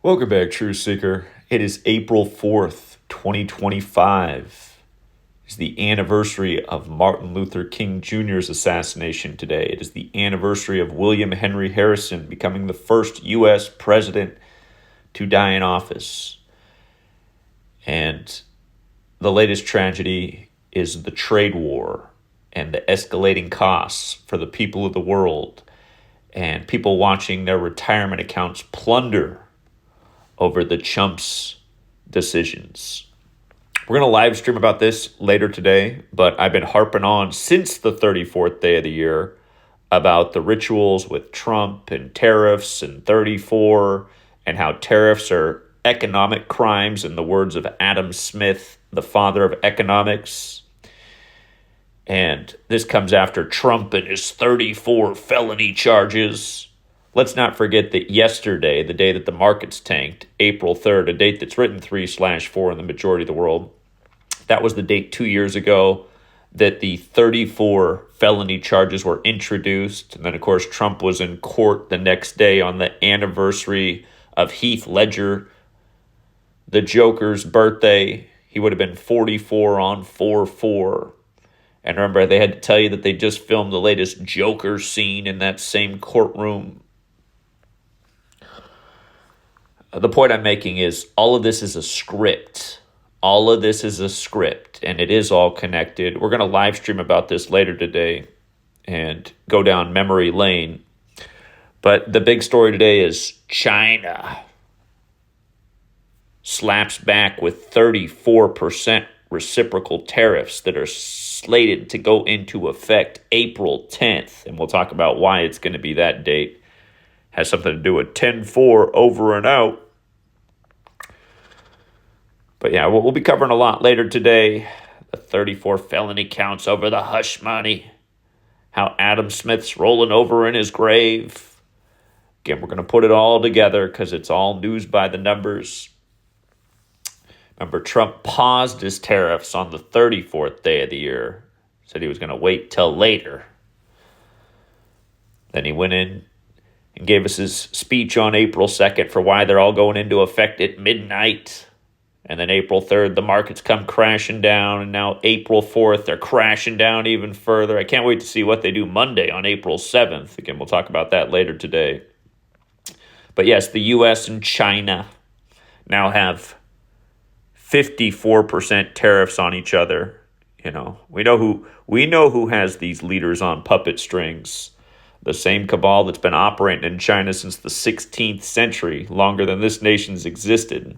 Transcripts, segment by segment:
Welcome back, Truth Seeker. It is April 4th, 2025. It's the anniversary of Martin Luther King Jr.'s assassination today. It is the anniversary of William Henry Harrison becoming the first U.S. president to die in office. And the latest tragedy is the trade war and the escalating costs for the people of the world and people watching their retirement accounts plunder over the chumps' decisions. We're going to live stream about this later today, but I've been harping on since the 34th day of the year about the rituals with Trump and tariffs and 34 and how tariffs are economic crimes in the words of Adam Smith, the father of economics. And this comes after Trump and his 34 felony charges. Let's not forget that yesterday, the day that the markets tanked, April 3rd, a date that's written 3/4 in the majority of the world, that was the date 2 years ago that the 34 felony charges were introduced. And then, of course, Trump was in court the next day on the anniversary of Heath Ledger, the Joker's birthday. He would have been 44 on 4/4. And remember, they had to tell you that they just filmed the latest Joker scene in that same courtroom. The point I'm making is all of this is a script. All of this is a script, and it is all connected. We're going to live stream about this later today and go down memory lane. But the big story today is China slaps back with 34% reciprocal tariffs that are slated to go into effect April 10th. And we'll talk about why it's going to be that date. Has something to do with 10-4 over and out. But yeah, we'll be covering a lot later today. The 34 felony counts over the hush money. How Adam Smith's rolling over in his grave. Again, we're going to put it all together because it's all news by the numbers. Remember, Trump paused his tariffs on the 34th day of the year. Said he was going to wait till later. Then he went in and gave us his speech on April 2nd for why they're all going into effect at midnight. And then April 3rd, the markets come crashing down. And now April 4th, they're crashing down even further. I can't wait to see what they do Monday on April 7th. Again, we'll talk about that later today. But yes, the U.S. and China now have 54% tariffs on each other. You know, we know who has these leaders on puppet strings. The same cabal that's been operating in China since the 16th century, longer than this nation's existed.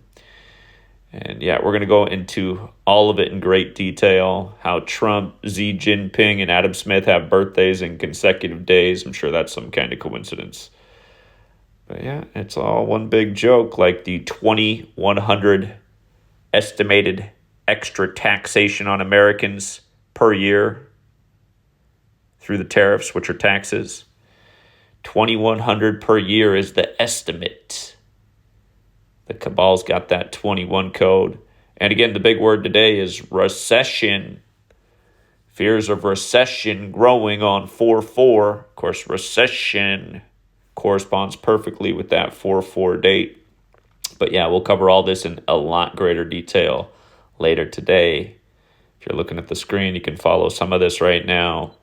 And yeah, we're going to go into all of it in great detail. How Trump, Xi Jinping, and Adam Smith have birthdays in consecutive days. I'm sure that's some kind of coincidence. But yeah, it's all one big joke, like the 2,100 estimated extra taxation on Americans per year through the tariffs, which are taxes. 2,100 per year is the estimate. The cabal's got that 21 code. And again, the big word today is recession. Fears of recession growing on 4/4. Of course, recession corresponds perfectly with that 4/4 date. But yeah, we'll cover all this in a lot greater detail later today. If you're looking at the screen, you can follow some of this right now.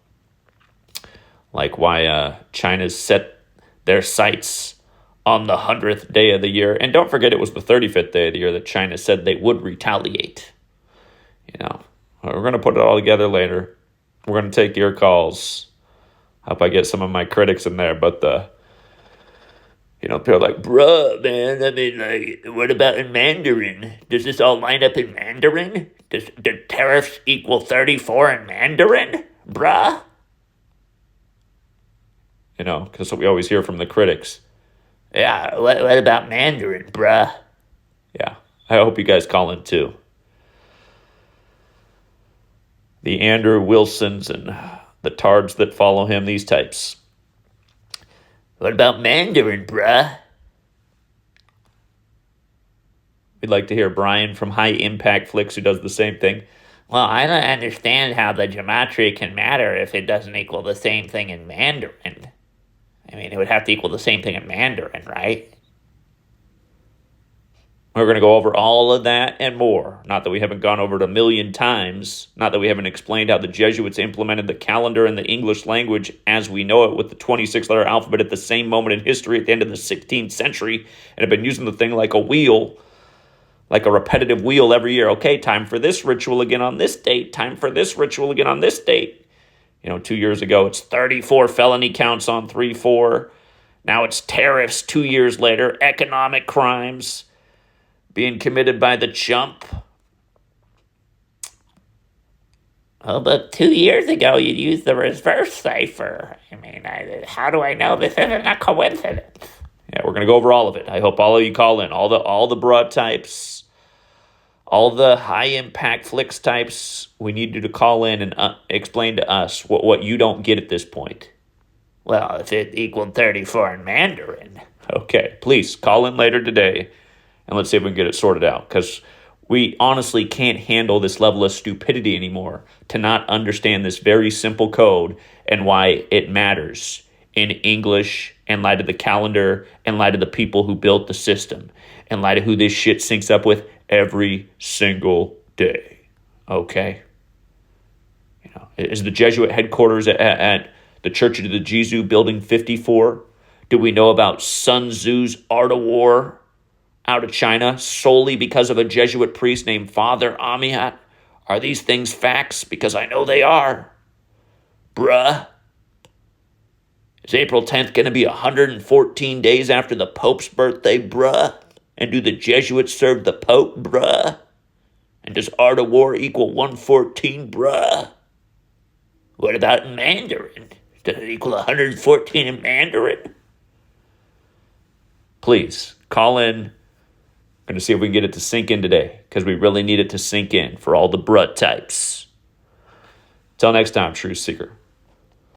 Like why China's set their sights on the 100th day of the year. And don't forget, it was the 35th day of the year that China said they would retaliate. You know, we're going to put it all together later. We're going to take your calls. Hope I get some of my critics in there. But people are like, bruh, man, I mean, like, what about in Mandarin? Does this all line up in Mandarin? Do tariffs equal 34 in Mandarin? Bruh? You know, because what we always hear from the critics. Yeah, what about Mandarin, bruh? Yeah, I hope you guys call in too. The Andrew Wilsons and the tards that follow him, these types. What about Mandarin, bruh? We'd like to hear Brian from High Impact Flicks, who does the same thing. Well, I don't understand how the gematria can matter if it doesn't equal the same thing in Mandarin. I mean, it would have to equal the same thing in Mandarin, right? We're going to go over all of that and more. Not that we haven't gone over it a million times. Not that we haven't explained how the Jesuits implemented the calendar and the English language as we know it with the 26-letter alphabet at the same moment in history at the end of the 16th century and have been using the thing like a wheel, like a repetitive wheel every year. Okay, time for this ritual again on this date. Time for this ritual again on this date. 2 years ago, it's 34 felony counts on 3-4. Now it's tariffs 2 years later, economic crimes being committed by the chump. Oh, but 2 years ago, you used the reverse cipher. How do I know this isn't a coincidence? Yeah, we're going to go over all of it. I hope all of you call in. All the broad types, all the high-impact flicks types, we need you to call in and explain to us what you don't get at this point. Well, if it equaled 34 in Mandarin. Okay, please call in later today. And let's see if we can get it sorted out, because we honestly can't handle this level of stupidity anymore to not understand this very simple code and why it matters in English, in light of the calendar, in light of the people who built the system, in light of who this shit syncs up with every single day. Okay? Is the Jesuit headquarters at the Church of the Jesuit, Building 54? Do we know about Sun Tzu's Art of War out of China solely because of a Jesuit priest named Father Amiat? Are these things facts? Because I know they are. Bruh. Is April 10th going to be 114 days after the Pope's birthday, bruh? And do the Jesuits serve the Pope, bruh? And does Art of War equal 114, bruh? What about in Mandarin? Does it equal 114 in Mandarin? Please, call in. I'm going to see if we can get it to sink in today, because we really need it to sink in for all the bruh types. Till next time, Truth Seeker.